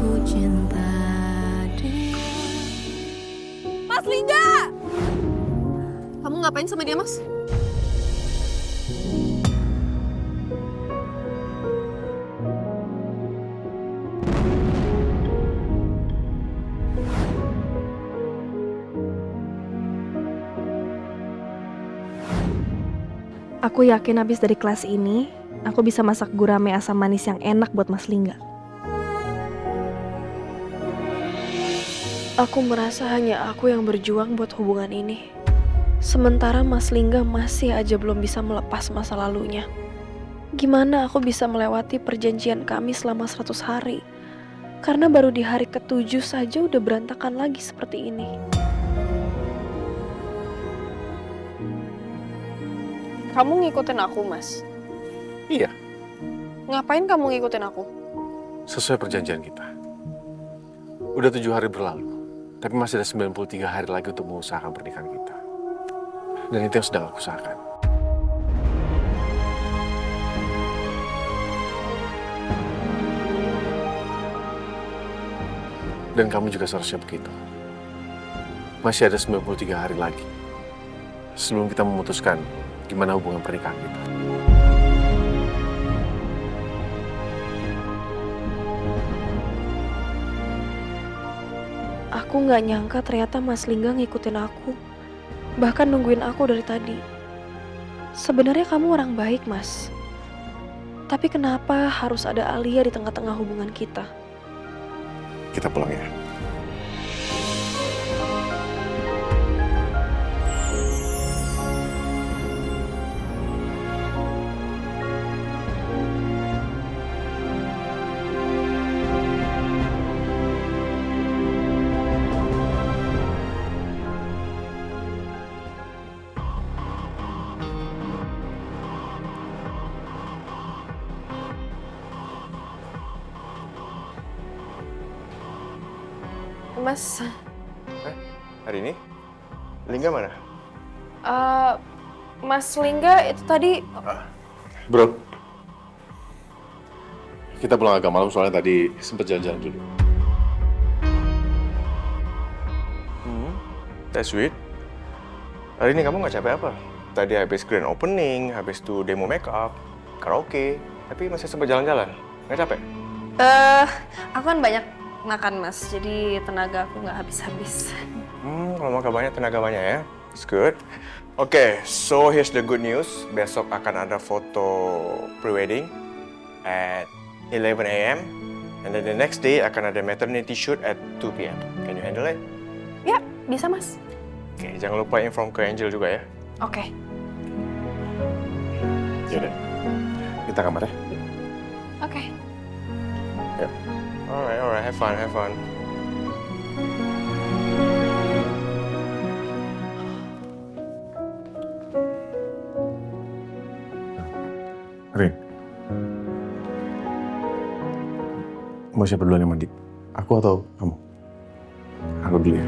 Aku cinta dia. Mas Lingga! Kamu ngapain sama dia, Mas? Aku yakin habis dari kelas ini, aku bisa masak gurame asam manis yang enak buat Mas Lingga. Aku merasa hanya aku yang berjuang buat hubungan ini. Sementara Mas Lingga masih aja belum bisa melepas masa lalunya. Gimana aku bisa melewati perjanjian kami selama 100 hari? Karena baru di hari ke-7 saja udah berantakan lagi seperti ini. Kamu ngikutin aku, Mas? Iya, Ngapain kamu ngikutin aku? sesuai perjanjian kita. Udah 7 hari berlalu, tapi masih ada 93 hari lagi untuk mengusahakan pernikahan kita. Dan itu yang sedang aku usahakan. Dan kamu juga seharusnya begitu. Masih ada 93 hari lagi sebelum kita memutuskan gimana hubungan pernikahan kita. Aku nggak nyangka ternyata Mas Lingga ngikutin aku. Bahkan nungguin aku dari tadi. Sebenarnya kamu orang baik, Mas. Tapi kenapa harus ada Alia di tengah-tengah hubungan kita? Kita pulang ya. Mas, Hari ini? Lingga mana? Mas Lingga itu tadi... Bro, kita pulang agak malam soalnya tadi sempat jalan-jalan dulu. That's sweet. Hari ini kamu nggak capek apa? Tadi habis grand opening, habis itu demo makeup, karaoke, tapi masih sempat jalan-jalan. Nggak capek? Aku kan banyak makan, Mas. Jadi tenaga aku nggak habis-habis. Kalau makan banyak, tenaga banyak ya. It's good. Oke, so here's the good news. Besok akan ada foto pre-wedding at 11 a.m. And then the next day akan ada maternity shoot at 2 p.m. Can you handle it? Ya, bisa, Mas. Oke, jangan lupa inform ke Angel juga ya. Oke. Yaudah, kita kamar ya. Oke. Alright, have fun. Rin, mau siapa duluan yang mandi? Aku atau kamu? Aku dulu ya.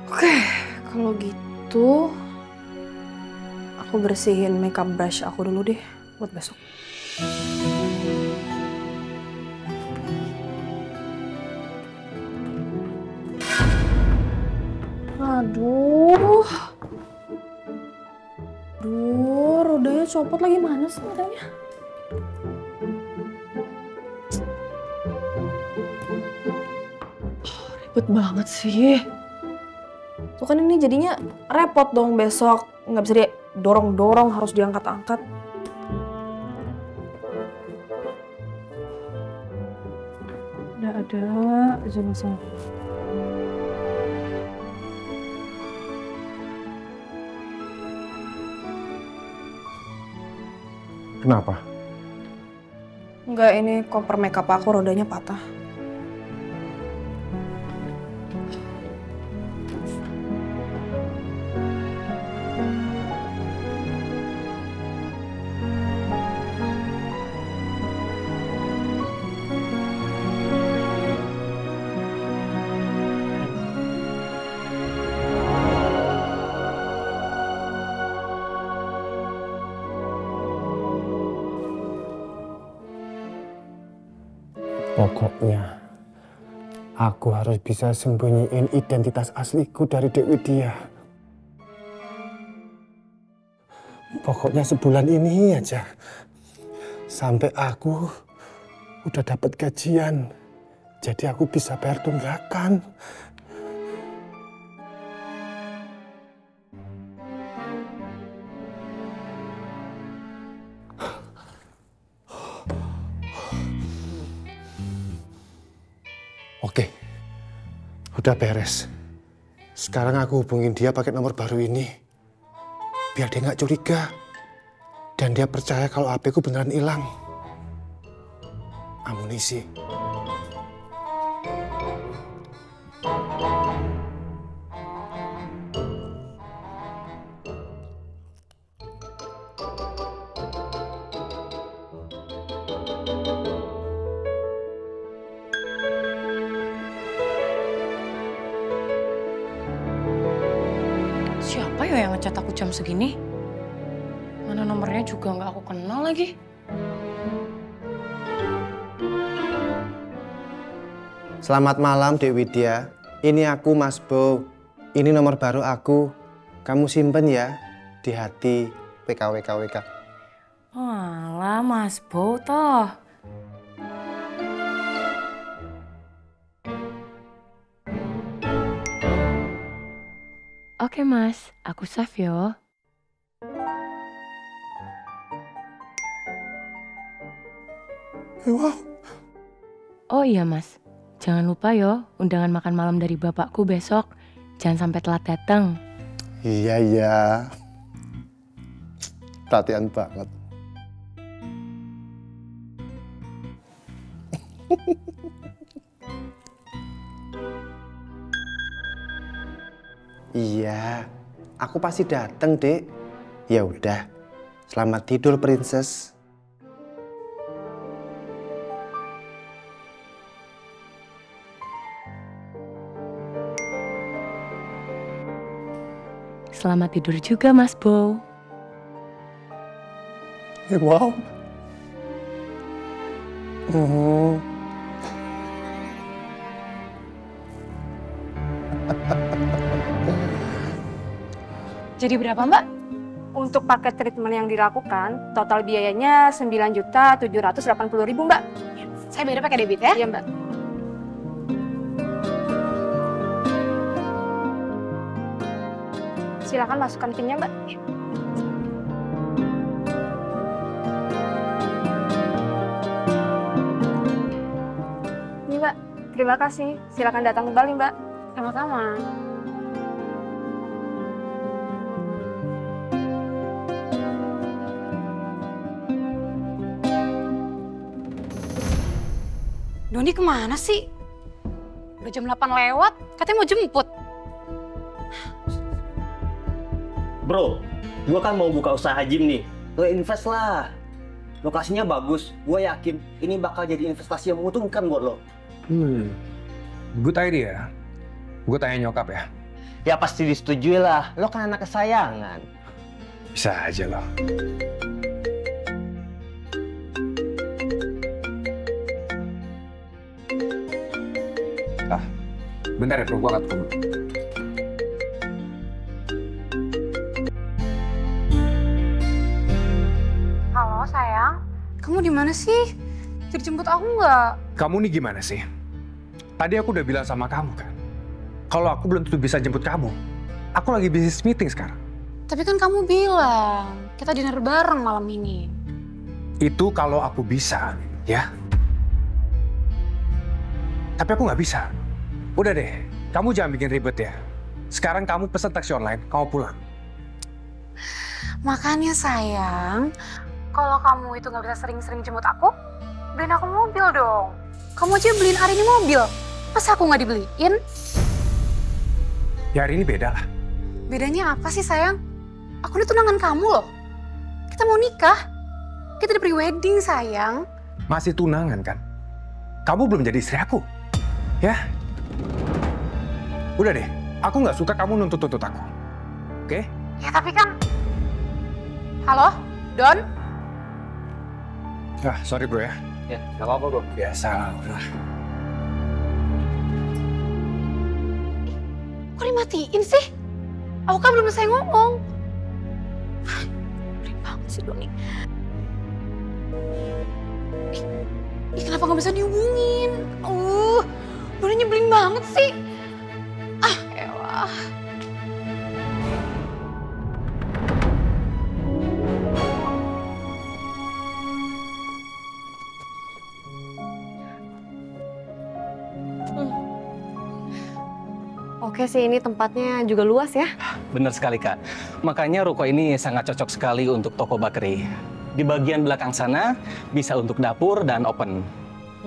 Oke, kalau gitu aku bersihin makeup brush aku dulu deh buat besok. Aduh, rodanya copot lagi, mana sih rodanya? Ribet banget sih. Tuh kan ini jadinya repot dong besok. Nggak bisa dorong-dorong, harus diangkat-angkat. Ada aja masalah. Kenapa? Enggak, ini koper makeup aku rodanya patah. Pokoknya aku harus bisa sembunyiin identitas asliku dari Dek Widya. Pokoknya sebulan ini aja. Sampai aku udah dapat gajian. Jadi aku bisa bayar tunggakan. Oke, udah beres. Sekarang aku hubungin dia pakai nomor baru ini. Biar dia nggak curiga. Dan dia percaya kalau HP ku beneran hilang. Amunisi. Siapa ya yang ngechat aku jam segini? Mana nomornya juga nggak aku kenal lagi. Selamat malam, Dek Widya. Ini aku, Mas Bo. Ini nomor baru aku. Kamu simpen ya di hati WKWKWK. Walah, Mas Bo toh. Oke Mas, aku save yo. Wow. Oh iya Mas, jangan lupa yo undangan makan malam dari bapakku besok. Jangan sampai telat datang. Iya. Perhatian banget. Iya, aku pasti datang, Dek. Ya udah, selamat tidur, Princess. Selamat tidur juga Mas Bo. Wow. Jadi berapa Mbak? Untuk paket treatment yang dilakukan, total biayanya 9.780.000 Mbak. Saya bayar pakai debit ya? Iya Mbak. Silakan masukkan PIN-nya Mbak. Ini Mbak, terima kasih. Silakan datang kembali Mbak. Sama-sama. Doni kemana sih? Udah jam 8 lewat, katanya mau jemput. Bro, gua kan mau buka usaha gym nih. Lo invest lah. Lokasinya bagus. Gua yakin ini bakal jadi investasi yang menguntungkan buat lo. Good idea. Gue tanya nyokap ya. Ya pasti disetujui lah. Lo kan anak kesayangan. Bisa aja lo. Bentar ya bro, gue angkat dulu. Halo sayang, kamu di mana sih? Jadi jemput aku nggak? Kamu nih gimana sih? Tadi aku udah bilang sama kamu kan, kalau aku belum tentu bisa jemput kamu. Aku lagi business meeting sekarang. Tapi kan kamu bilang kita dinner bareng malam ini. Itu kalau aku bisa, ya. Tapi aku nggak bisa. Udah deh, kamu jangan bikin ribet ya. Sekarang kamu pesan taksi online, kamu pulang. Makanya sayang, kalau kamu itu nggak bisa sering-sering jemput aku, beliin aku mobil dong. Kamu aja beliin hari ini mobil, masa aku nggak dibeliin? Ya hari ini beda lah. Bedanya apa sih sayang? Aku ini tunangan kamu loh. Kita mau nikah, kita di pre-wedding sayang. Masih tunangan kan? Kamu belum jadi istri aku, ya? Udah deh, aku nggak suka kamu nuntut-nuntut aku, oke? Ya tapi kan... Halo, Don? Ah, sorry bro ya. Ya, nggak apa-apa kok. Biasa lah. Kok dimatiin sih? Aku kan belum selesai ngomong. Berin banget sih Doni. Kenapa nggak bisa dihubungin? Doni nyebelin banget sih. Elah. Oke sih, ini tempatnya juga luas ya. Benar sekali, Kak. Makanya ruko ini sangat cocok sekali untuk toko bakery. Di bagian belakang sana bisa untuk dapur dan open.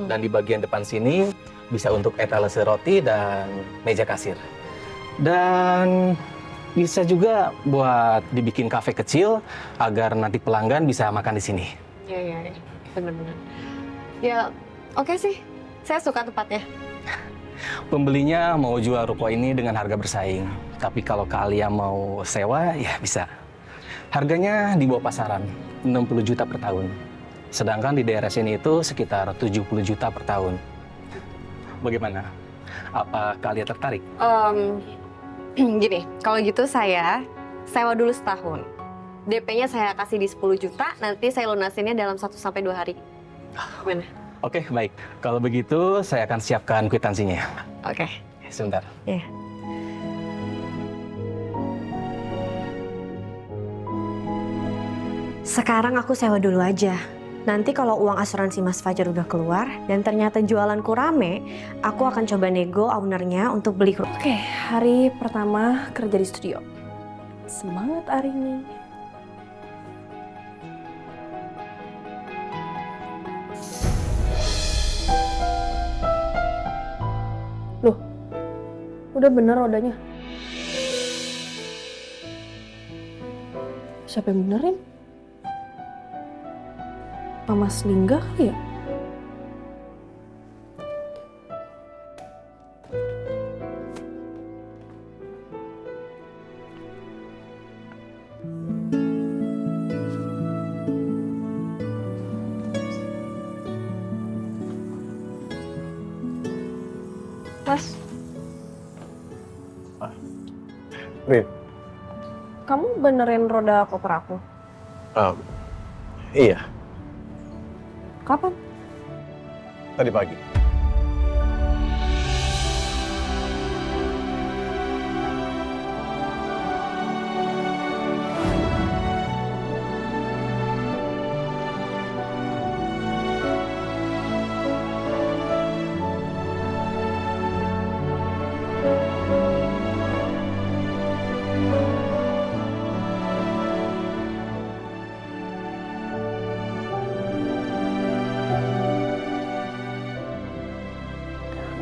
Dan di bagian depan sini bisa untuk etalase roti dan meja kasir. Dan bisa juga buat dibikin kafe kecil agar nanti pelanggan bisa makan di sini. Iya, benar-benar. Ya, oke sih. Saya suka tempatnya. Pembelinya mau jual ruko ini dengan harga bersaing. Tapi kalau kalian mau sewa, ya bisa. Harganya di bawah pasaran, 60 juta per tahun. Sedangkan di daerah sini itu sekitar 70 juta per tahun. Bagaimana? Apa kalian tertarik? Gini, kalau gitu saya sewa dulu setahun. DP-nya saya kasih di 10 juta, nanti saya lunasinnya dalam 1-2 hari. Gimana? Oke, baik. Kalau begitu, saya akan siapkan kwitansinya. Oke. Sebentar. Iya. Sekarang aku sewa dulu aja. Nanti kalau uang asuransi Mas Fajar udah keluar dan ternyata jualanku rame, aku akan coba nego ownernya untuk beli. Oke, hari pertama kerja di studio. Semangat hari ini. Loh, udah bener rodanya. Siapa yang benerin? Mama Selingga kali ya? Mas, Rin, kamu benerin roda koper aku? iya, Kapan? tadi pagi.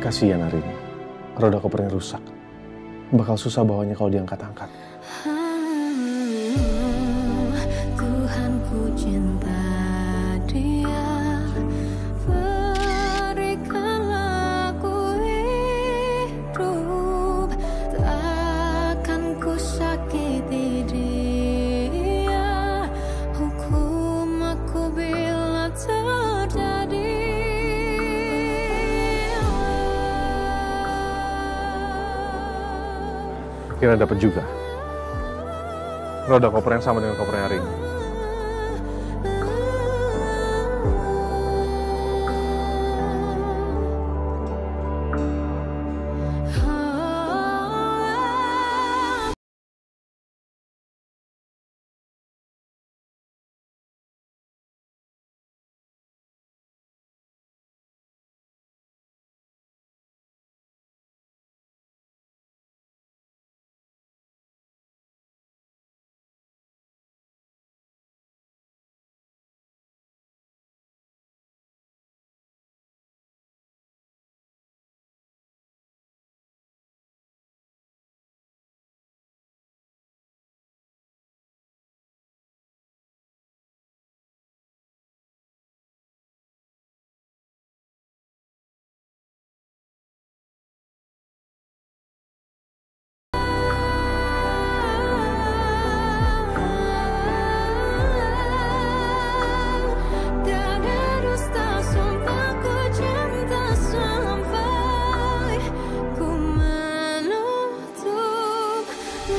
Kasihan Arin, roda kopernya rusak. Bakal susah bawanya kalau diangkat-angkat. Tuhan ku cinta dia, berikanlah ku hidup, takkan ku sakiti dia, hukum aku bila terjadi. Kira dapat juga. Roda koper yang sama dengan kopernya Arin. Oke,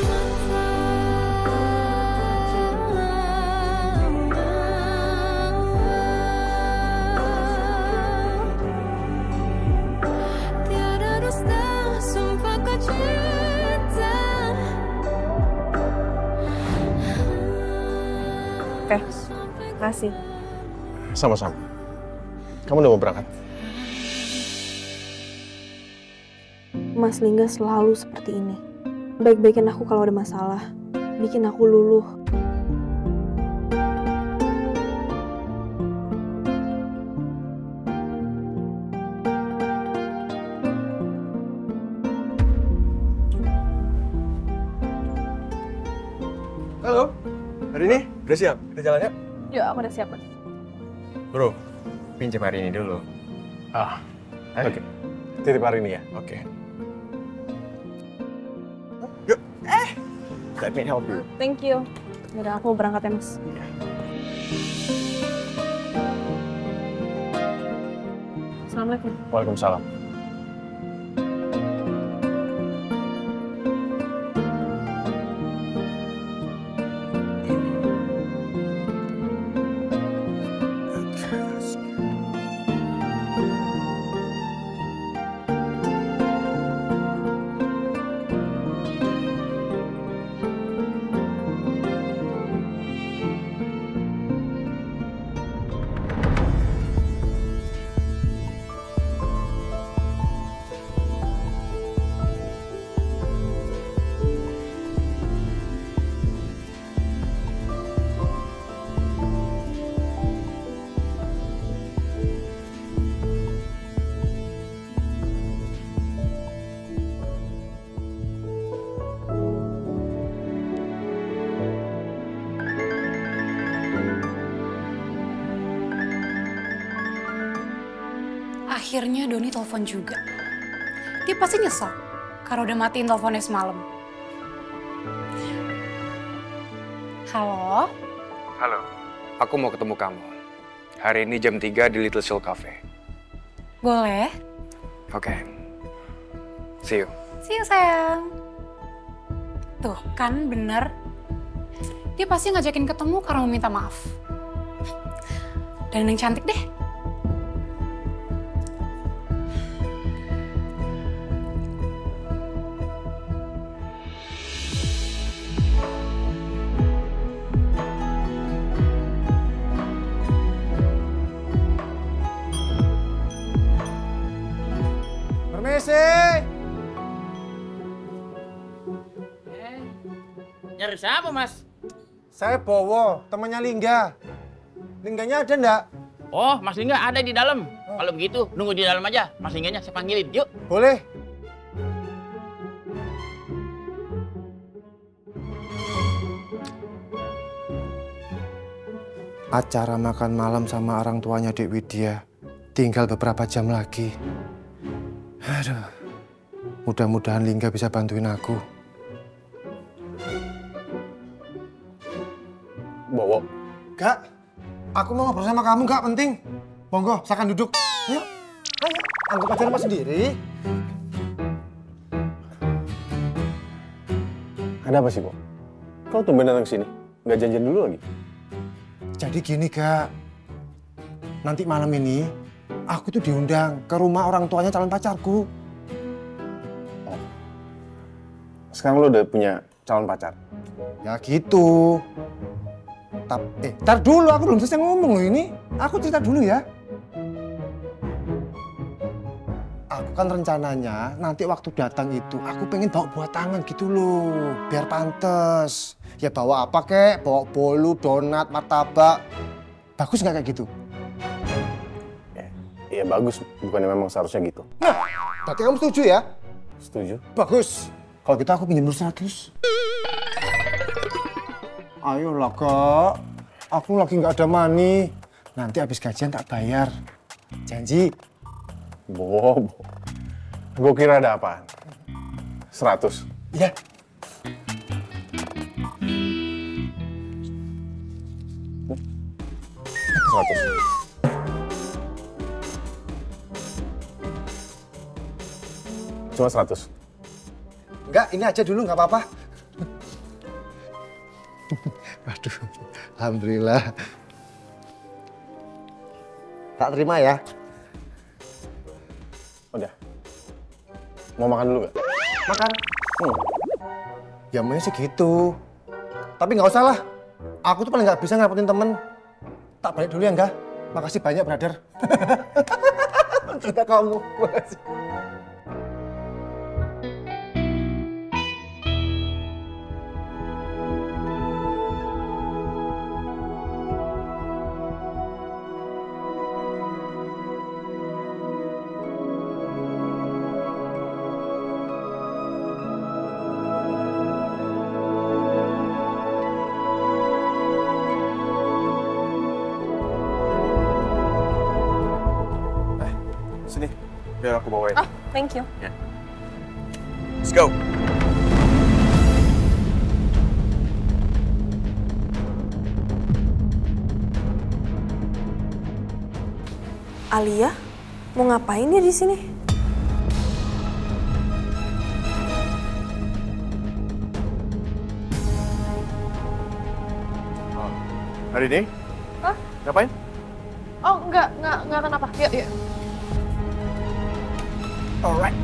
makasih. Sama-sama. Kamu udah mau berangkat? Mas Lingga selalu seperti ini. Baik-baikin aku kalau ada masalah. Bikin aku luluh. Halo, hari ini udah siap? Kita jalan ya? Yuk, aku udah siap, Mas. Bro, pinjam hari ini dulu. Oke. Titip hari ini ya? Oke. Yuk. Let me help you. Thank you. Yaudah, aku berangkat ya, Mas. Assalamualaikum. Waalaikumsalam. Akhirnya Doni telepon juga. Dia pasti nyesel karena udah matiin teleponnya semalam. Halo? Halo, aku mau ketemu kamu. Hari ini jam 3 di Little Soul Cafe. Boleh? Oke. See you. See you, sayang. Tuh, kan bener. Dia pasti ngajakin ketemu karena mau minta maaf. Dan yang cantik deh. Permisi. Nyari siapa, Mas? Saya Bowo, temannya Lingga. Lingganya ada ndak? Oh, Mas Lingga ada di dalam. Kalau begitu, nunggu di dalam aja. Mas Lingganya saya panggilin. Yuk. Boleh. Acara makan malam sama orang tuanya Dek Widya tinggal beberapa jam lagi. Aduh, mudah-mudahan Lingga bisa bantuin aku. Bowo. Kak, aku mau ngobrol sama kamu, Kak, penting. Monggo, silakan duduk. Ayo, ayo, anggap aja rumah sendiri. Ada apa sih, Bo? Kau tumben datang sini? Nggak janjian dulu lagi? Jadi gini, Kak. Nanti malam ini, aku tuh diundang ke rumah orang tuanya calon pacarku. Oh. Sekarang lo udah punya calon pacar? Ya gitu. Ntar dulu, aku belum selesai ngomong loh ini. Aku cerita dulu ya. Aku kan rencananya nanti waktu datang itu, aku pengen bawa buah tangan gitu loh. Biar pantes. Ya bawa apa kek? Bawa bolu, donat, martabak. Bagus nggak kayak gitu? Iya bagus, bukannya memang seharusnya gitu. Nah, berarti kamu setuju ya? Setuju. Bagus. Kalau gitu aku pinjam dulu 100. Ayolah, Kak. Aku lagi nggak ada money. Nanti habis gajian tak bayar. Janji. Bobo. Gue kira ada apaan. 100. Iya. Cuma 100. Enggak, ini aja dulu nggak apa-apa. Waduh, alhamdulillah. Tak terima ya. Udah. Mau makan dulu gak? Makan. Ya maunya sih gitu. Tapi nggak usah lah. Aku tuh paling nggak bisa ngerepotin temen. Tak balik dulu ya, enggak? Makasih banyak, brother. Cinta kamu. Makasih. Sini, biar aku bawain. Oh, thank you. Ya. Let's go. Alia, mau ngapain dia di sini? Hari ini? Hah? Ngapain? Oh, enggak kenapa. Yuk. Alright.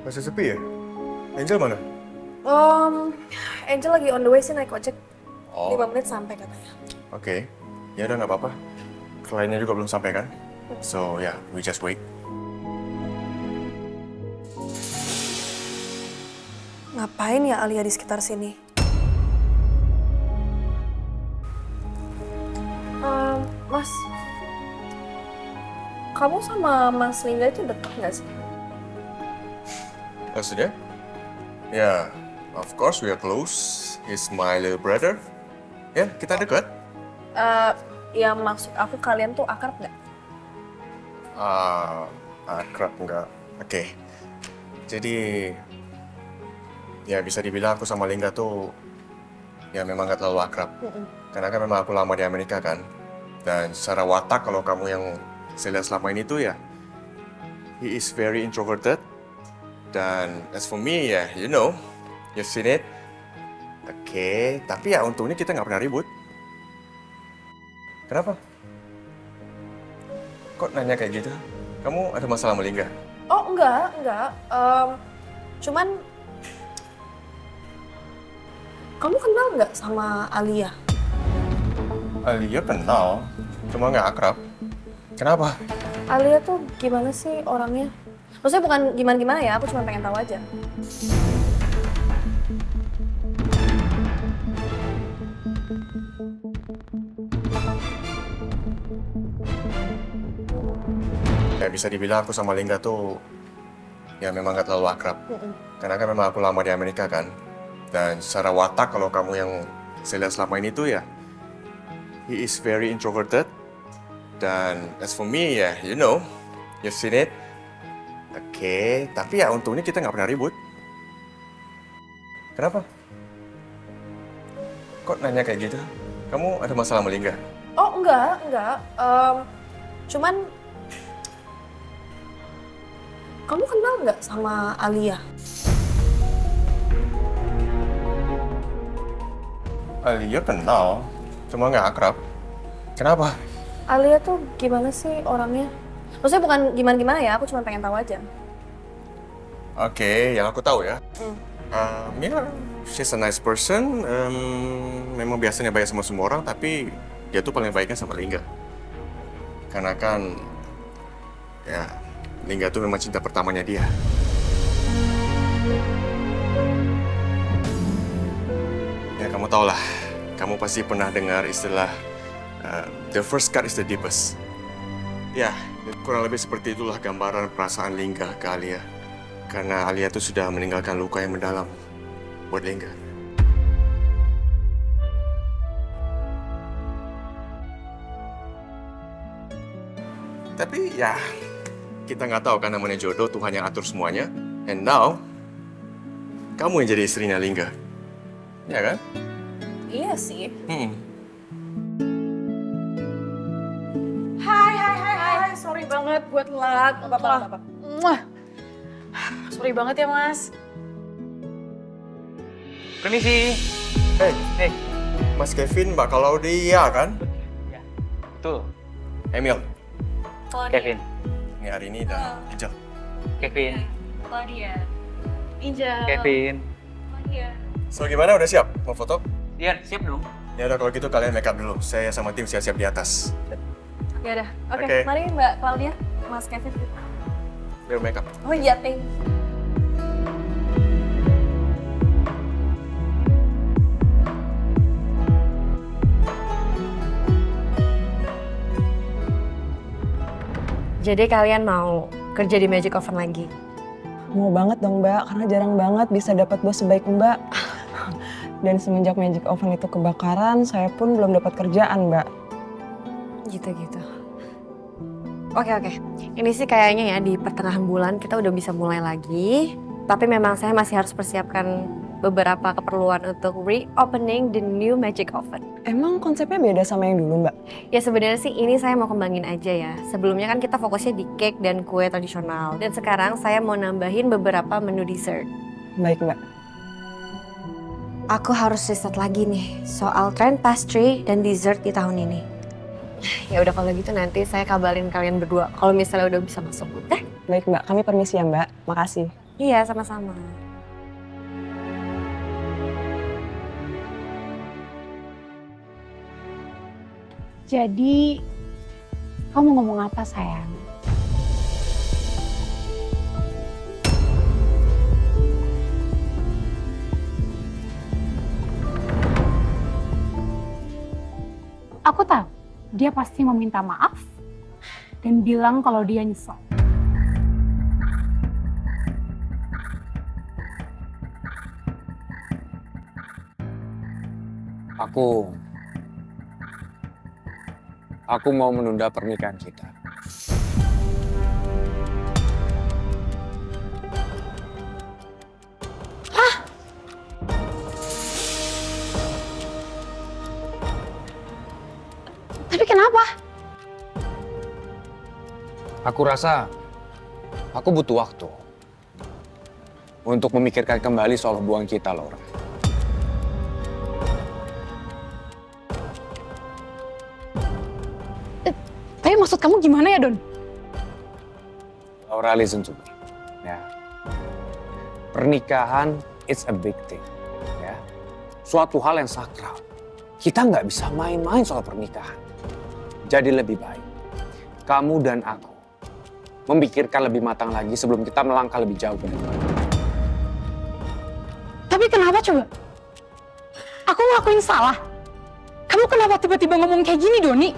Masih sepi ya? Angel mana? Angel lagi on the way sih naik ojek. Oh. 5 menit sampai katanya. Oke. Ya udah nggak apa-apa. Kliennya juga belum sampai kan? So yeah, we just wait. Ngapain ya Alia di sekitar sini? Mas, kamu sama Mas Lingga itu deket nggak sih? Maksudnya? Ya, of course we are close. He's my little brother. Ya, kita dekat. Ya maksud aku kalian tuh akrab nggak? Akrab enggak. Oke. Jadi, ya bisa dibilang aku sama Lingga tuh ya memang nggak terlalu akrab. Karena kan memang aku lama di Amerika kan. Dan secara watak kalau kamu yang saya lihat selama ini tuh ya, he is very introverted. Dan as for me ya, you know, you've seen it. Oke, tapi ya untungnya kita nggak pernah ribut. Kenapa? Kok nanya kayak gitu? Kamu ada masalah sama Lingga? Oh enggak. Cuman kamu kenal nggak sama Alia? Alia kenal, cuma nggak akrab. Kenapa? Alia tuh gimana sih orangnya? Maksudnya bukan gimana-gimana ya, aku cuma pengen tahu aja. Ya bisa dibilang aku sama Lingga tuh ya memang nggak terlalu akrab. Karena kan memang aku lama di Amerika kan. Dan secara watak kalau kamu yang saya lihat selama ini tuh ya, he is very introverted. Dan as for me ya, you know, you've seen it. Oke, tapi ya untungnya kita nggak pernah ribut. Kenapa? Kok nanya kayak gitu? Kamu ada masalah sama Lingga? Oh enggak. Cuman kamu kenal nggak sama Alia? Alia kenal, cuma nggak akrab. Kenapa? Alia tuh gimana sih orangnya? Maksudnya bukan gimana-gimana ya, aku cuma pengen tahu aja. Oke, yang aku tahu ya. Ya, she's a nice person. Memang biasanya baik sama semua orang, tapi dia tuh paling baiknya sama Lingga. Karena kan, ya, Lingga tuh memang cinta pertamanya dia. Ya, kamu tau lah. Kamu pasti pernah dengar istilah the first cut is the deepest. Ya, kurang lebih seperti itulah gambaran perasaan Lingga ke Alia. Karena Alia tuh sudah meninggalkan luka yang mendalam buat Lingga. Tapi ya, kita nggak tahu kan namanya jodoh, Tuhan yang atur semuanya. And now, kamu yang jadi istrinya Lingga. Ya kan? Iya sih. Hai. Sorry banget buat telat. Apa-apa. Sorry banget ya, Mas. Permisi. Hey, Mas Kevin, Mbak Claudia kan? Betul. Emil. Kevin. Ini hari ini dan Angel. Kevin. Claudia. Angel. Kevin. Claudia. So gimana, udah siap mau foto? Iya, siap dong. Ya udah kalau gitu kalian make up dulu. Saya sama tim siap-siap di atas. Ya udah. Oke, Oke. mari Mbak Claudia, Mas Kevin. Biar make up. Oh iya, thank. Jadi kalian mau kerja di Magic Oven lagi? Mau banget dong Mbak, karena jarang banget bisa dapat bos sebaik Mbak. Dan semenjak Magic Oven itu kebakaran, saya pun belum dapat kerjaan Mbak. Gitu-gitu. Oke. Ini sih kayaknya ya di pertengahan bulan kita udah bisa mulai lagi. Tapi memang saya masih harus persiapkan beberapa keperluan untuk reopening the new Magic Oven. Emang konsepnya beda sama yang dulu Mbak? Ya sebenarnya sih ini saya mau kembangin aja ya. Sebelumnya kan kita fokusnya di cake dan kue tradisional. Dan sekarang saya mau nambahin beberapa menu dessert. Baik Mbak. Aku harus riset lagi nih soal tren pastry dan dessert di tahun ini. Ya udah kalau gitu nanti saya kabarin kalian berdua kalau misalnya udah bisa masuk. Baik Mbak, kami permisi ya Mbak. Makasih. Iya, sama-sama. Jadi, kamu ngomong apa sayang? Aku tahu, dia pasti meminta maaf dan bilang kalau dia nyesel. Aku mau menunda pernikahan kita. Hah? Tapi kenapa? Aku rasa aku butuh waktu untuk memikirkan kembali soal hubungan kita, Laura. Tapi maksud kamu gimana ya, Don? Laura, listen to me. Ya. Pernikahan, it's a big thing. Ya. Suatu hal yang sakral. Kita nggak bisa main-main soal pernikahan. Jadi lebih baik, kamu dan aku memikirkan lebih matang lagi sebelum kita melangkah lebih jauh ke depan. Tapi kenapa coba? Aku ngelakuin salah. Kamu kenapa tiba-tiba ngomong kayak gini, Doni?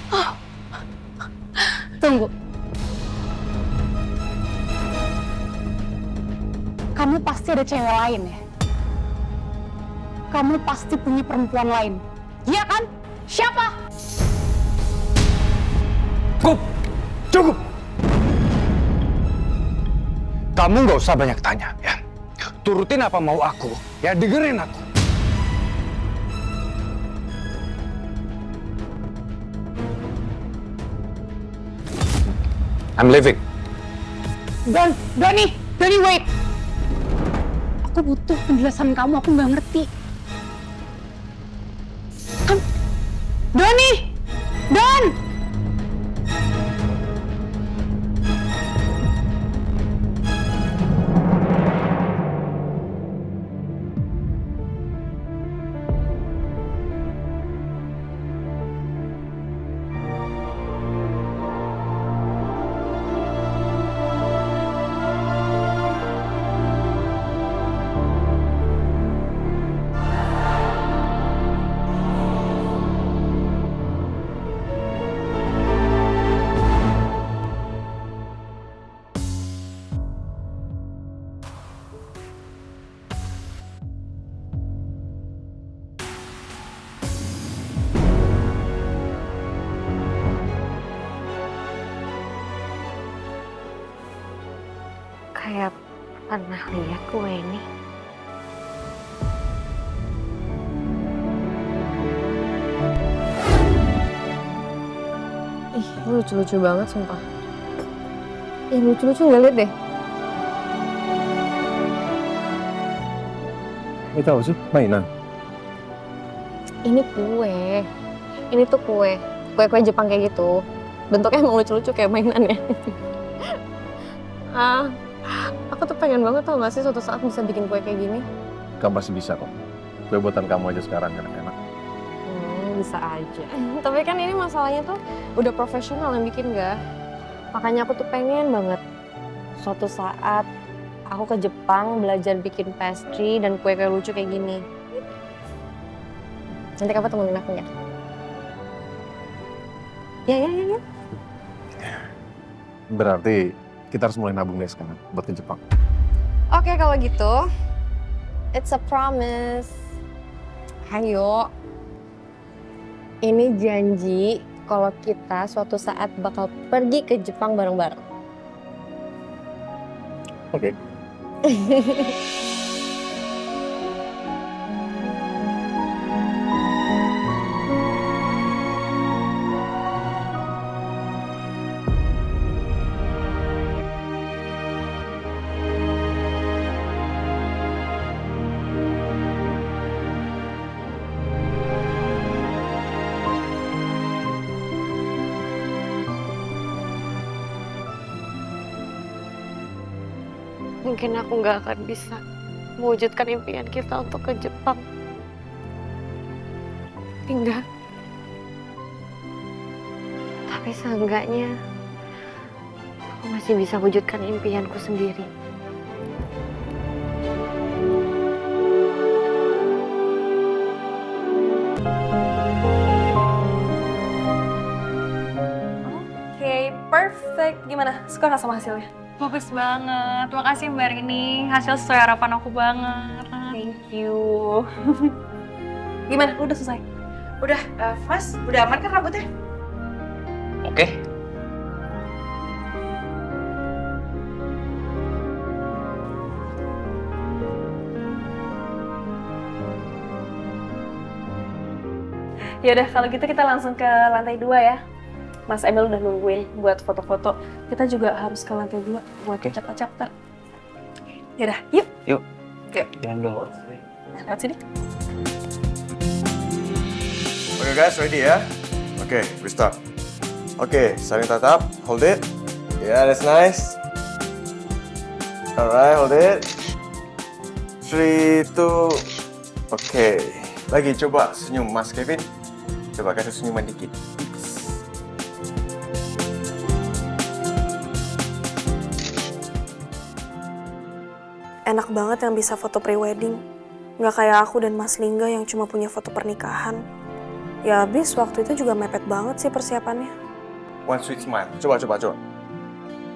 Oh. Tunggu. Kamu pasti ada cewek lain ya? Kamu pasti punya perempuan lain. Iya kan? Siapa? Cukup! Kamu nggak usah banyak tanya, ya. Turutin apa mau aku, ya dengerin aku. I'm leaving. Doni, wait. Aku butuh penjelasan kamu, aku nggak ngerti. Doni! Don! Kayak pernah lihat kue ini. Ih, lu lucu-lucu banget sumpah. Ih, lucu-lucu nggak liat deh. Ini tahu sih, mainan. Ini kue. Ini tuh kue. Kue-kue Jepang kayak gitu. Bentuknya emang lucu-lucu kayak mainan ya. Aku tuh pengen banget tau gak sih suatu saat bisa bikin kue kayak gini. Kamu pasti bisa kok. Kue buatan kamu aja sekarang enak-enak. Bisa aja. Tapi kan ini masalahnya tuh udah profesional yang bikin gak. Makanya aku tuh pengen banget suatu saat aku ke Jepang belajar bikin pastry dan kue-kue lucu kayak gini. Nanti kamu temenin aku ya? Ya. Berarti kita harus mulai nabung deh sekarang buat ke Jepang. Oke, kalau gitu, it's a promise. Ayo. Ini janji kalau kita suatu saat bakal pergi ke Jepang bareng-bareng. Oke. Mungkin aku nggak akan bisa mewujudkan impian kita untuk ke Jepang. Enggak. Tapi seenggaknya aku masih bisa wujudkan impianku sendiri. Oke, perfect. Gimana? Suka nggak sama hasilnya? Bagus banget. Makasih Mbak Rini. Hasil sesuai harapan aku banget. Thank you. Gimana? Lu udah selesai? Udah, Mas. Udah aman kan rambutnya? Oke. Ya udah, kalau gitu kita langsung ke lantai 2 ya. Mas Emil udah nungguin buat foto-foto. Kita juga harus ke lantai 2 buat chapter-chapter. Yaudah, yuk. Yuk. Yuk. Jangan dulu. Lewat sini. Okay guys, ready ya? Okay, we start. Okay, saling tatap, hold it. Yeah, that's nice. Alright, hold it. 3, 2, okay. Lagi coba senyum Mas Kevin. Coba kasih senyuman dikit. Enak banget yang bisa foto pre-wedding. Nggak kayak aku dan Mas Lingga yang cuma punya foto pernikahan. Ya habis waktu itu juga mepet banget sih persiapannya. One sweet smile. Coba.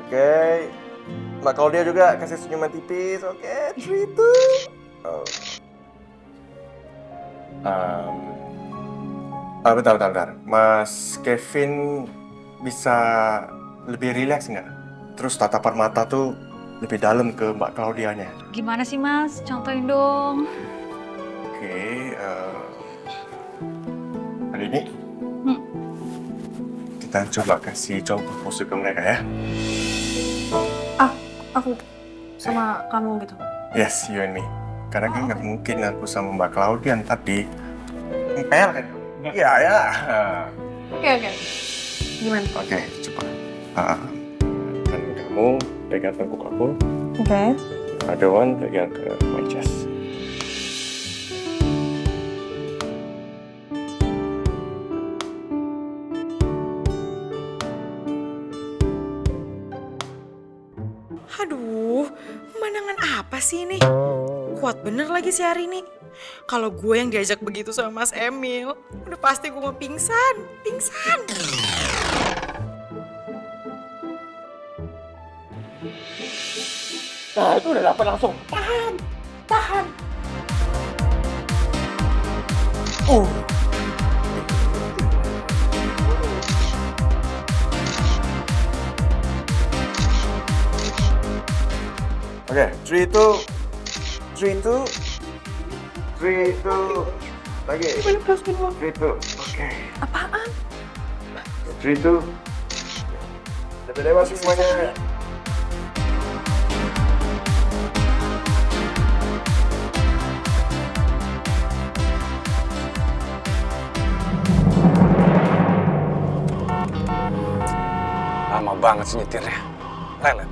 Oke. Mbak Claudia juga kasih senyuman tipis. Oke, 3, 2. Bentar. Mas Kevin bisa lebih rileks nggak? Terus tatapan mata tuh lebih dalam ke Mbak Claudianya. Gimana sih Mas? Contohin dong. Oke, hari ini kita coba kasih contoh pose ke mereka ya. Aku sama kamu gitu. Yes, you and me. Karena kan nggak mungkin aku sama Mbak Claudia tadi ngepel kan? Iya ya. Oke. Gimana? Oke, coba. Kan kamu pegang tengkuk aku. Oke. Ada one pegang ke my chest. Aduh, pemandangan apa sih ini? Kuat bener lagi si hari ini. Kalau gue yang diajak begitu sama Mas Emil, udah pasti gue mau pingsan. Nah, itu udah dapat langsung. Tahan. Oke, 3, 2. Lagi. 3, 2. Oke. Apaan? 3, 2. Happy day masih semuanya. Lama banget sih nyetirnya. Lelet.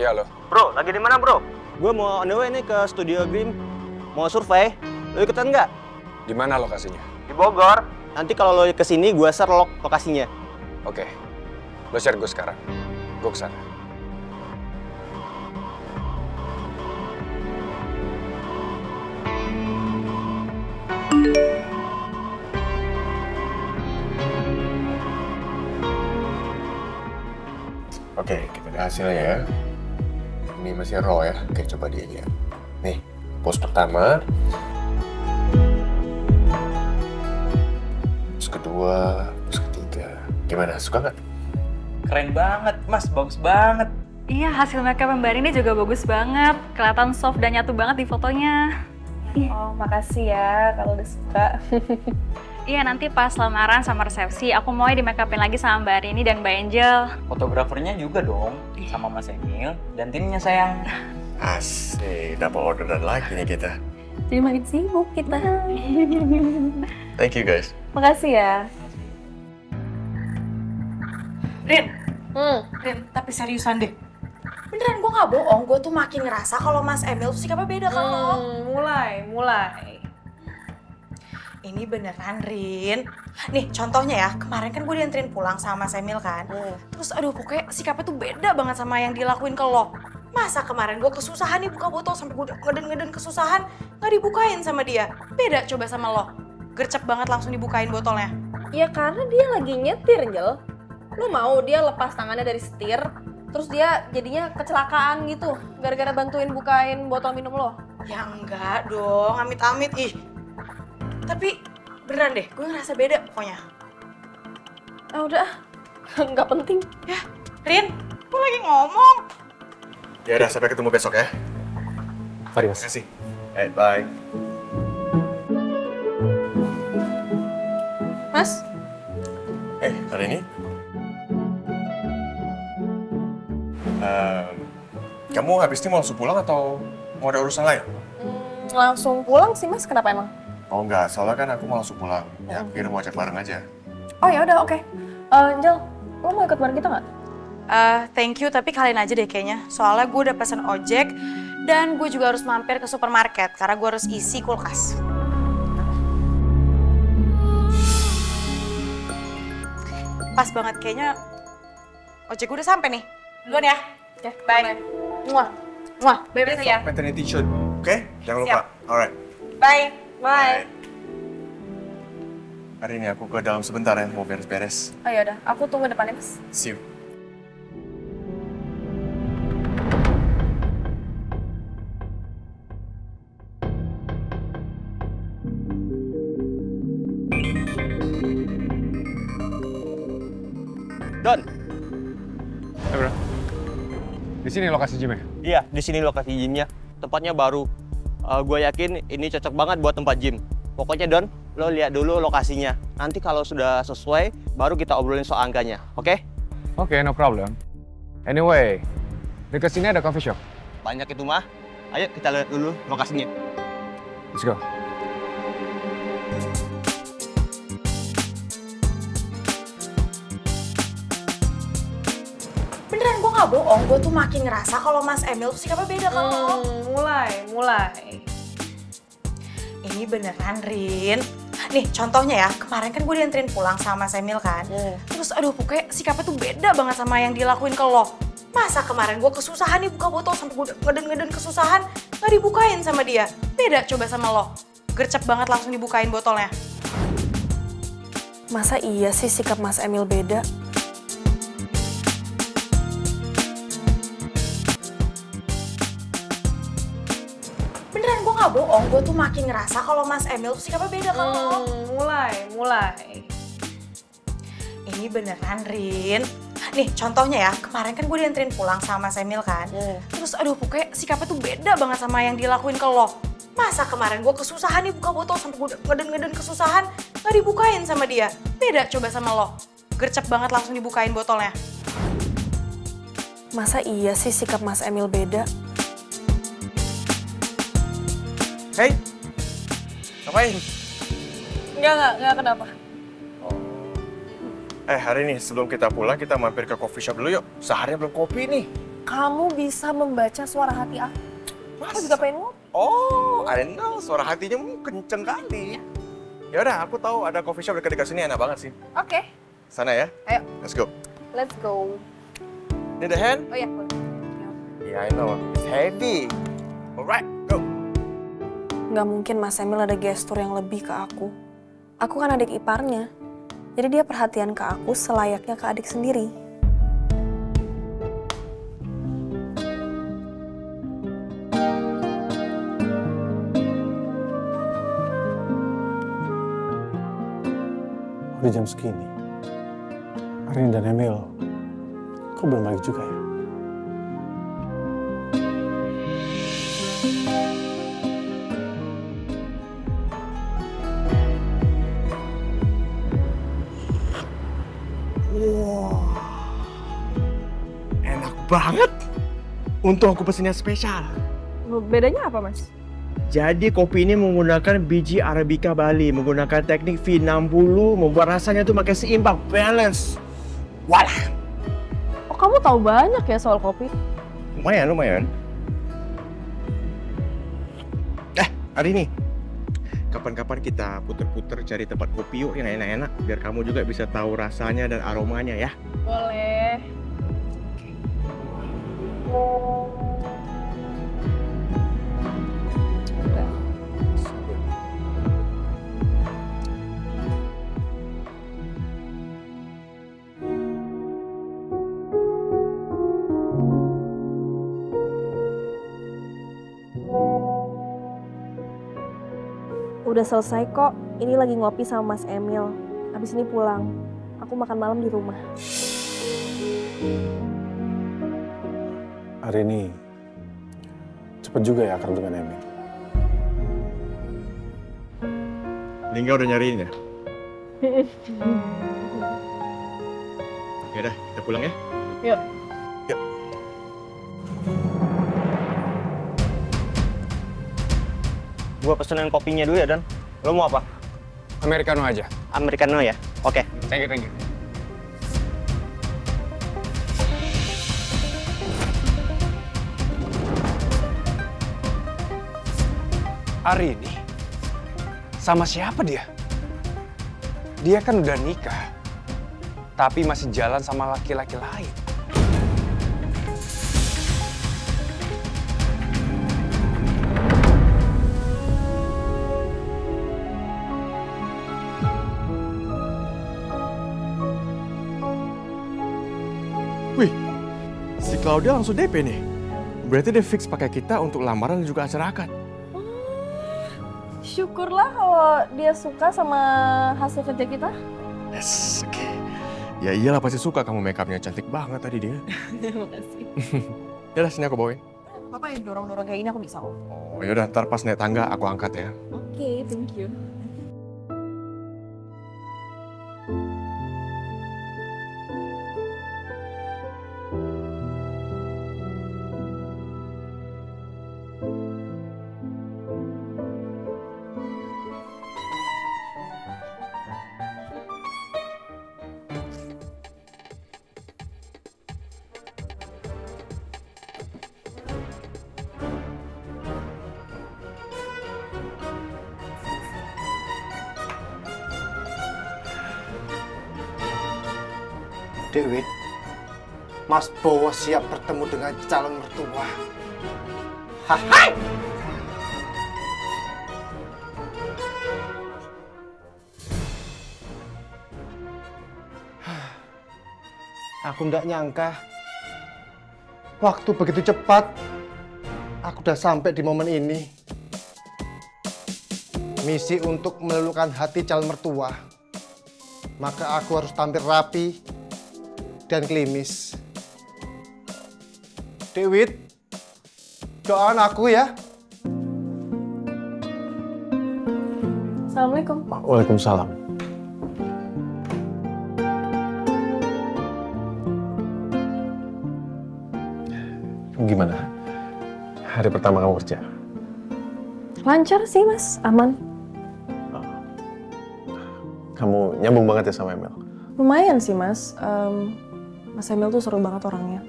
Iya loh. Bro, lagi di mana bro? Gue mau on the way nih ke Studio Grim. Mau survei. Lo ikutan nggak? Di mana lokasinya? Di Bogor. Nanti kalau lo kesini, gue share lokasinya. Oke. Lo share gue sekarang. Gue kesana. Oke, kita lihat hasilnya ya. Ini masih raw ya. Oke, coba dia lihat. Nih, pose pertama. Pose kedua, pose ketiga. Gimana, suka nggak? Keren banget, Mas. Bagus banget. Iya, hasil makeup Mbak Rini juga bagus banget. Kelihatan soft dan nyatu banget di fotonya. Oh, makasih ya kalau udah suka. Iya, nanti pas lamaran sama resepsi, aku mau di make upin lagi sama Mbak Rini dan Mbak Angel. Fotografernya juga dong, sama Mas Emil dan timnya sayang. Asik, dapat orderan lagi nih kita. Jadi makin sibuk kita. Thank you guys. Makasih ya. Rin, Rin, tapi seriusan deh. Beneran gue gak bohong, gue tuh makin ngerasa kalau Mas Emil tuh sikapnya beda kan lo. Mulai. Ini beneran, Rin. Nih, contohnya ya, kemarin kan gue dianterin pulang sama Mas Emil kan. Terus aduh, pokoknya sikapnya tuh beda banget sama yang dilakuin ke lo. Masa kemarin gue kesusahan nih buka botol sampai gue ngeden-ngeden kesusahan, gak dibukain sama dia. Beda coba sama lo. Gercep banget langsung dibukain botolnya. Ya karena dia lagi nyetir, Jel. Lu mau dia lepas tangannya dari setir, terus dia jadinya kecelakaan gitu, gara-gara bantuin bukain botol minum lo? Ya enggak dong, amit-amit ih. Tapi beneran deh, gue ngerasa beda pokoknya. Ah udah, nggak penting. Ya, Rin, gue lagi ngomong. Ya udah, sampai ketemu besok ya. Mari Mas. Terima kasih. Bye. Mas? Hari ini? Kamu habis ini mau langsung pulang atau mau ada urusan lain? Langsung pulang sih Mas, kenapa emang? Oh enggak, soalnya kan aku mau langsung pulang. Ya, aku kira mau ajak bareng aja. Oh ya udah, oke. Angel, lo mau ikut bareng kita nggak? Thank you, tapi kalian aja deh kayaknya. Soalnya gue udah pesen ojek dan gue juga harus mampir ke supermarket karena gue harus isi kulkas. Pas banget kayaknya ojek gue udah sampai nih. Duluan ya. Ya, bye. Muah. Muah. Bye-bye ya. Maternity shoot. Oke? Jangan lupa. Alright. Bye. Bye. Hari ini aku ke dalam sebentar ya, mau beres-beres. Oh ya udah, aku tunggu depannya Mas. See you. Don. Hey bro. Di sini lokasi gymnya? Iya, di sini lokasi gymnya. Tempatnya baru. Gue yakin ini cocok banget buat tempat gym. Pokoknya Don, lo lihat dulu lokasinya. Nanti kalau sudah sesuai, baru kita obrolin soal angkanya, oke? Oke, no problem. Anyway, dekat sini ada coffee shop. Banyak itu mah. Ayo kita lihat dulu lokasinya. Let's go. Beneran gue gak bohong, gue tuh makin ngerasa kalau Mas Emil tuh sikapnya beda kan lo. Mulai. Ini beneran, Rin. Nih, contohnya ya, kemarin kan gue dianterin pulang sama Mas Emil kan. Terus aduh, pokoknya sikapnya tuh beda banget sama yang dilakuin ke lo. Masa kemarin gue kesusahan nih buka botol sampai gue ngeden-ngeden kesusahan, gak dibukain sama dia. Beda coba sama lo. Gercep banget langsung dibukain botolnya. Masa iya sih sikap Mas Emil beda? Beneran gue gak bohong, gue tuh makin ngerasa kalau Mas Emil tuh sikapnya beda kan lo. Mulai. Ini beneran, Rin. Nih contohnya ya, kemarin kan gue dianterin pulang sama Emil kan. Terus aduh pokoknya sikapnya tuh beda banget sama yang dilakuin ke lo. Masa kemarin gue kesusahan nih buka botol sampai gue ngeden-ngeden kesusahan gak dibukain sama dia. Beda coba sama lo. Gercep banget langsung dibukain botolnya. Masa iya sih sikap Mas Emil beda? Hei, ngapain? Enggak kenapa. Hari ini sebelum kita pulang kita mampir ke coffee shop dulu yuk. Seharian belum kopi nih. Kamu bisa membaca suara hati aku. Aku juga pengen ngopi. Oh, I know. Suara hatinya kenceng kali. Ya udah, aku tahu ada coffee shop dekat-dekat sini enak banget sih. Oke. Sana ya. Ayo. Let's go. Let's go. Need a hand? Oh ya, boleh. Yeah, I know. It's heavy. Alright, go. Nggak mungkin Mas Emil ada gestur yang lebih ke aku. Aku kan adik iparnya. Jadi dia perhatian ke aku selayaknya ke adik sendiri. Udah jam segini. Arin dan Emil, kok belum balik juga ya? Wow, enak banget. Untung aku pesennya spesial. Bedanya apa, Mas? Jadi kopi ini menggunakan biji Arabica Bali, menggunakan teknik V60, membuat rasanya tuh makin seimbang, balance. Walah. Oh, kamu tahu banyak ya soal kopi? Lumayan. Hari ini, kapan-kapan kita puter-puter cari tempat kopi yuk yang enak-enak, biar kamu juga bisa tahu rasanya dan aromanya ya. Boleh. Udah selesai kok, ini lagi ngopi sama Mas Emil. Habis ini pulang, aku makan malam di rumah. Hari ini cepet juga ya akrab dengan Emil. Lingga udah nyariin ya? Yaudah, kita pulang ya? Yuk. Gua pesenin kopinya dulu ya, Dan. Lo mau apa? Americano aja. Americano ya? Oke. Thank you. Hari ini? Sama siapa dia? Dia kan udah nikah. Tapi masih jalan sama laki-laki lain. Wih, si Claudia langsung DP nih. Berarti dia fix pakai kita untuk lamaran dan juga acara akad. Syukurlah kalau dia suka sama hasil kerja kita. Yes, oke. Ya iyalah pasti suka, kamu make upnya cantik banget tadi dia. Terima kasih. Yaudah, sini aku bawain. Papa yang dorong-dorong kayak gini aku bisa kok. Oh yaudah, ntar pas naik tangga aku angkat ya. Oke, thank you. Dewi, Mas Bowo siap bertemu dengan calon mertua. Hai! Aku nggak nyangka, waktu begitu cepat, aku udah sampai di momen ini. Misi untuk meluluhkan hati calon mertua. Maka aku harus tampil rapi, dan klimis. Dewit, doain aku ya. Assalamualaikum. Waalaikumsalam. Gimana? Hari pertama kamu kerja? Lancar sih mas, aman. Kamu nyambung banget ya sama Emil? Lumayan sih mas. Mas Emil tuh seru banget orangnya.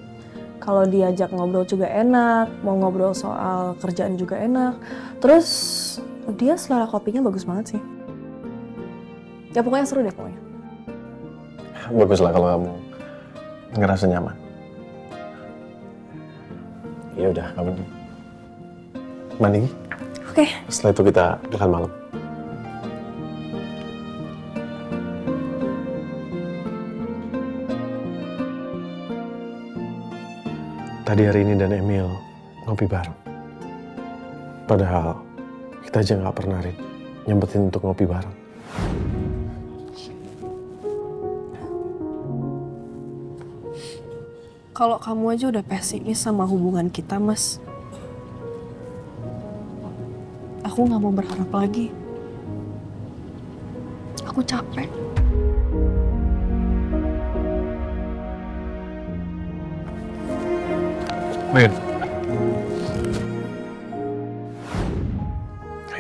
Kalau diajak ngobrol juga enak, mau ngobrol soal kerjaan juga enak. Terus dia selera kopinya bagus banget sih. Ya pokoknya seru deh pokoknya. Baguslah kalau kamu ngerasa nyaman. Ya udah, kamu mandi. Oke. Setelah itu kita makan malam. Tadi hari ini dan Emil ngopi bareng. Padahal kita aja nggak pernah nyempetin untuk ngopi bareng. Kalau kamu aja udah pesimis sama hubungan kita, Mas. Aku nggak mau berharap lagi. Aku capek. Min.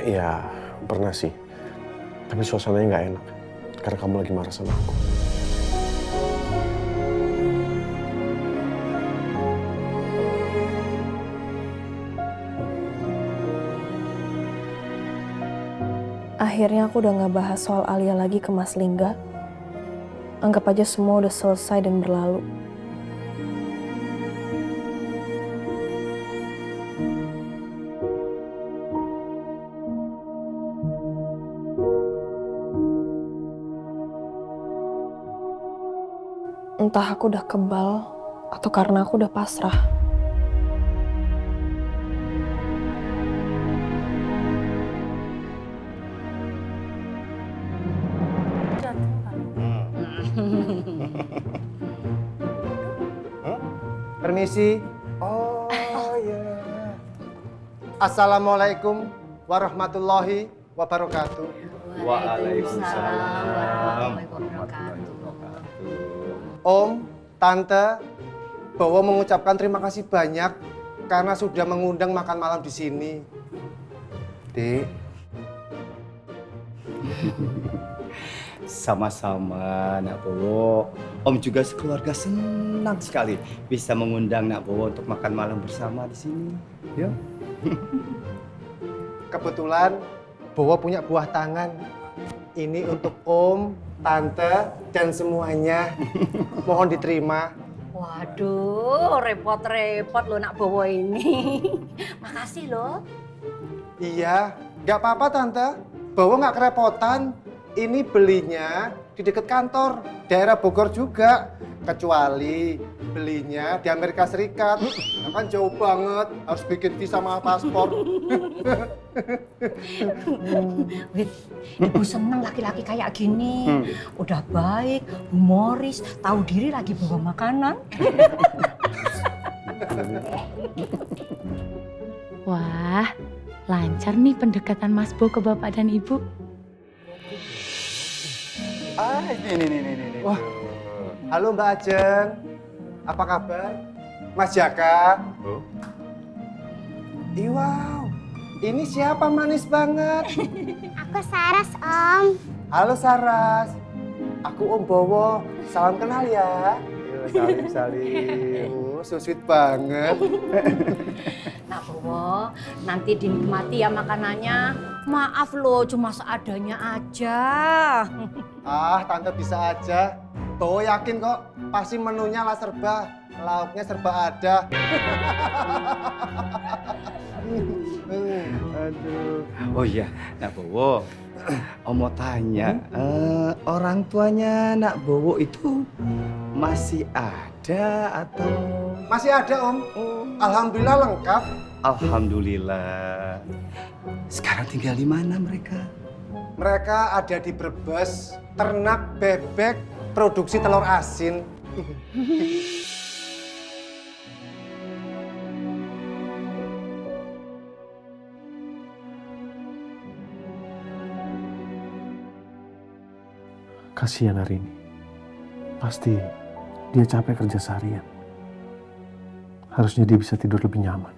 Ya, pernah sih. Tapi suasananya nggak enak. Karena kamu lagi marah sama aku. Akhirnya aku udah nggak bahas soal Alia lagi ke Mas Lingga. Anggap aja semua udah selesai dan berlalu. Entah aku udah kebal atau karena aku udah pasrah. Permisi. Oh ya. Assalamualaikum warahmatullahi wabarakatuh. Waalaikumsalam warahmatullahi wabarakatuh. Om, Tante, Bowo mengucapkan terima kasih banyak karena sudah mengundang makan malam di sini. Dek. Sama-sama, Nak Bowo. Om juga sekeluarga senang sekali bisa mengundang Nak Bowo untuk makan malam bersama di sini. Ya. Kebetulan Bowo punya buah tangan. Ini untuk Om, Tante, dan semuanya. Mohon diterima. Waduh, repot-repot lo Nak Bowo ini. Makasih loh. Iya, nggak apa-apa Tante. Bowo nggak kerepotan. Ini belinya di dekat kantor, daerah Bogor juga. Kecuali belinya di Amerika Serikat. Nah, kan jauh banget, harus bikin visa sama paspor. Wit, ibu seneng laki-laki kayak gini. Udah baik, humoris, tahu diri lagi bawa makanan. Wah, lancar nih pendekatan Mas Bo ke Bapak dan Ibu. Wah, halo Mbak Ajeng. Apa kabar? Mas Jaka? Wow, ini siapa manis banget? Aku Saras, Om. Halo Saras. Aku Om Bowo. Salam kenal ya. Salim. So sweet banget. Nak Bowo, nanti dinikmati ya makanannya. Maaf loh, cuma seadanya aja. Ah, Tante bisa aja. Bowo yakin kok, pasti menunya lah serba. Lauknya serba ada. Aduh. Oh iya, Nak Bowo. Om mau tanya, orang tuanya Nak Bowo itu masih ada atau? Masih ada, Om. Alhamdulillah lengkap. Alhamdulillah. Sekarang tinggal di mana mereka? Mereka ada di Brebes, ternak bebek, produksi telur asin. Kasihan hari ini. Pasti dia capek kerja seharian. Harusnya dia bisa tidur lebih nyaman.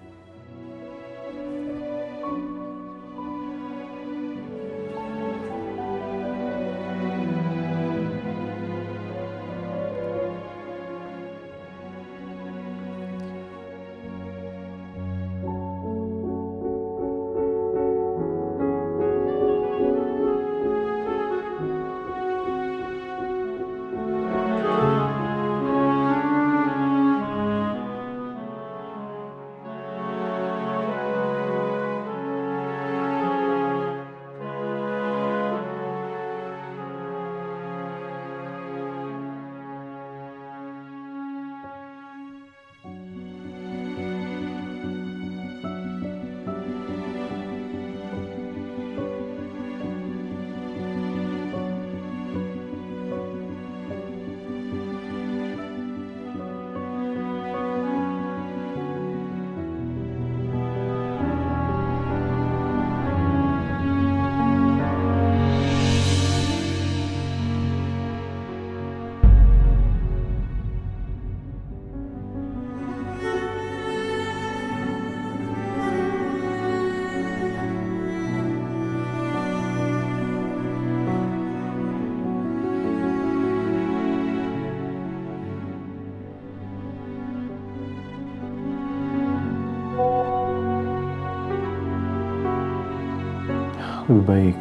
Lebih baik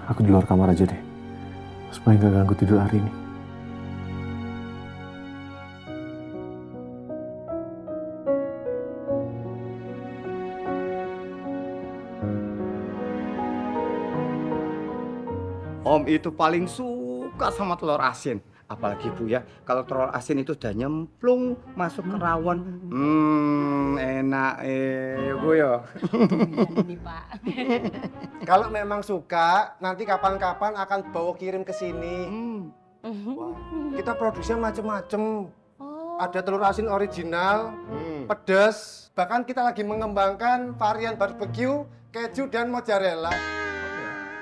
aku di luar kamar aja deh, supaya nggak ganggu tidur hari ini. Om itu paling suka sama telur asin. Apalagi Bu ya, kalau telur asin itu udah nyemplung masuk ke rawon. Enak ya Bu ya. Kalau memang suka, nanti kapan-kapan akan bawa kirim ke sini. Wah, kita produksinya macem-macem. Ada telur asin original, pedas. Bahkan kita lagi mengembangkan varian barbecue, keju, dan mozzarella.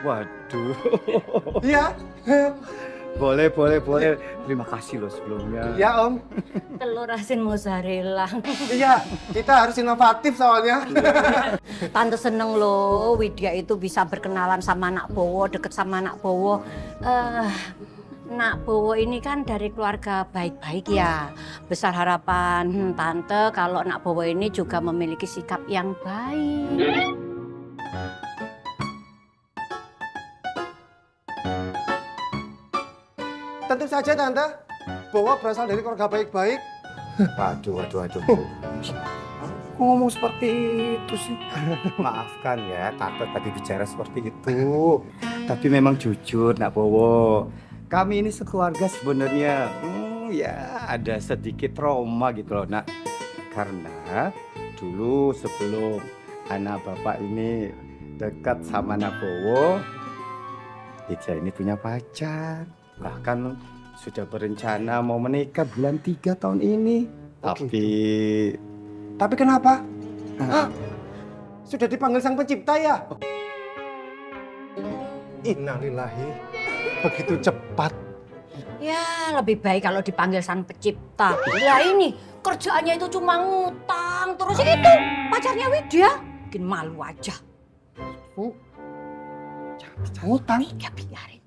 Waduh. Iya. Boleh. Terima kasih loh sebelumnya. Iya Om. Telur asin mozzarella. Iya, kita harus inovatif soalnya. Tante seneng loh, Widya itu bisa berkenalan sama Nak Bowo, deket sama Nak Bowo. Nak Bowo ini kan dari keluarga baik-baik ya. Besar harapan Tante kalau Nak Bowo ini juga memiliki sikap yang baik. Tentu saja Tante, Bowo berasal dari keluarga baik-baik. Waduh. Ngomong seperti itu sih. Maafkan ya, Tante tadi bicara seperti itu. Tapi memang jujur Nak Bowo, kami ini sekeluarga sebenarnya ya ada sedikit trauma gitu loh Nak. Karena dulu sebelum anak Bapak ini dekat sama Nak Bowo, Widya ini punya pacar. Bahkan sudah berencana mau menikah bulan 3 tahun ini. Tapi kenapa? Sudah dipanggil Sang Pencipta ya? Innalillahi, begitu cepat. Ya lebih baik kalau dipanggil Sang Pencipta. Lah ini kerjaannya itu cuma ngutang. Terus itu pacarnya Widya. Bikin malu aja. Ngutang? Ya biarin.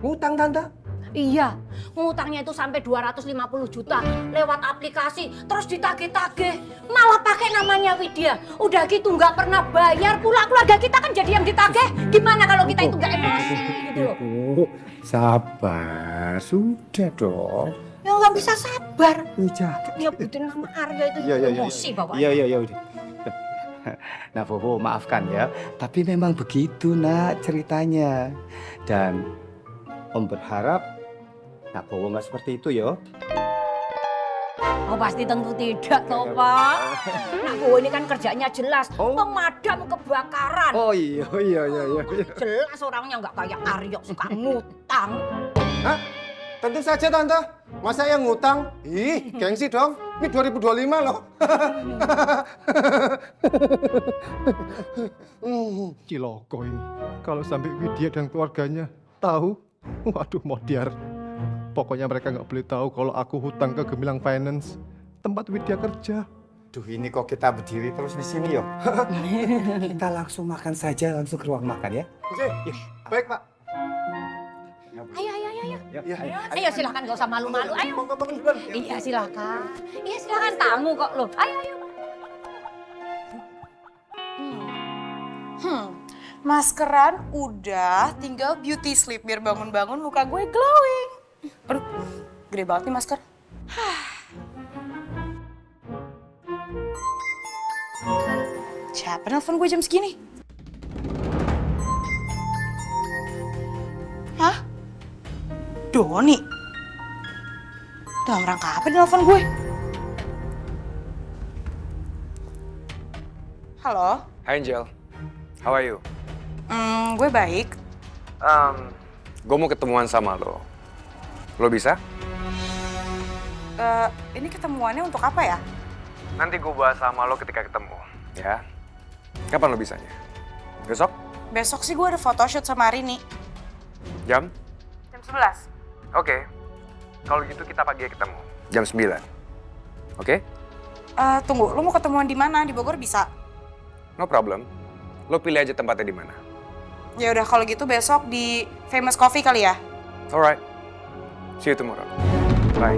Ngutang Tante? Iya, ngutangnya itu sampai 250 juta lewat aplikasi, terus ditagih-tagih. Malah pakai namanya Widya. Udah gitu nggak pernah bayar pula, keluarga kita kan jadi yang ditagih. Gimana kalau kita itu nggak emosi gitu loh. Ibu, sabar, sudah dong. Ya nggak bisa sabar. Iya. Nyebutin nama Arya itu emosi bawaan. Iya udah. Nah Bowo maafkan ya, tapi memang begitu Nak ceritanya. Dan Om berharap Nak Bowo nggak seperti itu ya. Oh pasti tentu tidak toh Pak. Nak Bowo ini kan kerjanya jelas, pemadam kebakaran. Oh iya. Jelas orangnya nggak kayak Aryo suka ngutang. Hah? Tentu saja Tante. Masa yang ngutang? Ih, gengsi dong. Ini 2025 loh. Ciloko ini. Kalau sampai Widya dan keluarganya tahu, waduh modiar. Pokoknya mereka nggak boleh tahu kalau aku hutang ke Gemilang Finance, tempat Widya kerja. Duh, ini kok kita berdiri terus di sini yo. Kita langsung makan saja, langsung ke ruang makan ya. Oke, baik Pak. Ayo. Ayo silakan, gak usah malu-malu. Ayo. Iya silakan. Iya silakan, tamu kok loh. Ayo. Maskeran udah, tinggal beauty sleep biar bangun-bangun muka gue glowing. Aduh, gede banget nih masker. Siapa nelfon gue jam segini? Hah? Doni? Dalam rangka apa nelfon gue? Halo? Hi Angel, how are you? Gue baik. Gue mau ketemuan sama lo. Lo bisa? Ini ketemuannya untuk apa ya? Nanti gue bahas sama lo ketika ketemu, ya. Kapan lo bisanya? Besok? Besok sih gue ada photoshoot sama Arini. Jam? Jam 11. Oke. Kalau gitu kita pagi ketemu. Jam 9. Oke? Tunggu, lo mau ketemuan di mana? Di Bogor bisa? No problem. Lo pilih aja tempatnya di mana. Ya udah kalau gitu besok di Famous Coffee kali ya. Alright. See you tomorrow. Bye.